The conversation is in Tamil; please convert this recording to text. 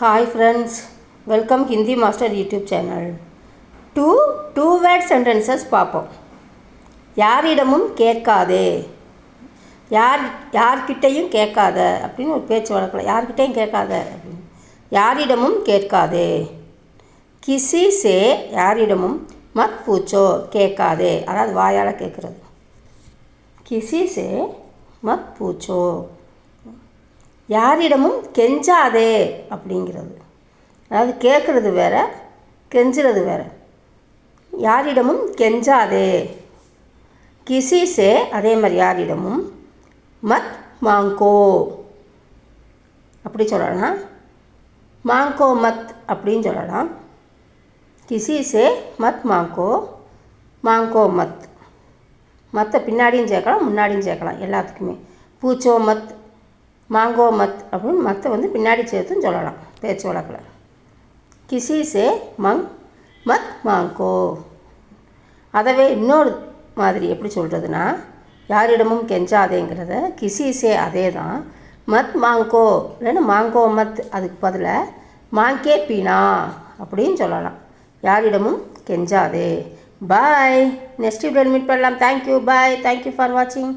Hi friends, welcome Hindi Master YouTube channel. Two word sentences பார்ப்போம். யாரிடமும் கேட்காதே, யார்கிட்டையும் கேட்காத அப்படின்னு ஒரு பேச்சு வழக்கில் யார்கிட்டையும் கேட்காத அப்படின்னு யாரிடமும் கேட்காதே. கிசி சே யாரிடமும் மத் பூச்சோ கேட்காதே, அதாவது வாயால் கேட்குறது. கிசி சே மத் பூச்சோ. யாரிடமும் கெஞ்சாதே அப்படிங்கிறது, அதாவது கேட்குறது வேறு, கெஞ்சுறது வேறு. யாரிடமும் கெஞ்சாதே. கிசி சே அதே மாதிரி யாரிடமும், மத் மாங்கோ அப்படி சொல்லலாம், மாங்கோ மத் அப்படின்னு சொல்லலாம். கிசி சே மத் மாங்கோ, மாங்கோ மத். மற்ற பின்னாடியும் சேர்க்கலாம், முன்னாடியும் சேர்க்கலாம், எல்லாத்துக்குமே. பூச்சோ மத், மாங்கோ மத் அப்படின்னு மற்ற பின்னாடி சேர்த்தும் சொல்லலாம் பேச்சு வழக்கில். கிசி சே மத் மாங்கோ. அதவே இன்னொரு மாதிரி எப்படி சொல்கிறதுனா, யாரிடமும் கெஞ்சாதேங்கிறத கிசி சே அதே தான், மத் மாங்கோ இல்லைன்னா மாங்கோ மத், அதுக்கு பதிலாக மாங்கே பீனா அப்படின்னு சொல்லலாம். யாரிடமும் கெஞ்சாதே. பாய், நெக்ஸ்ட் வீடியோவில் மீட் பண்ணலாம். தேங்க்யூ, பாய், தேங்க்யூ ஃபார் வாட்சிங்.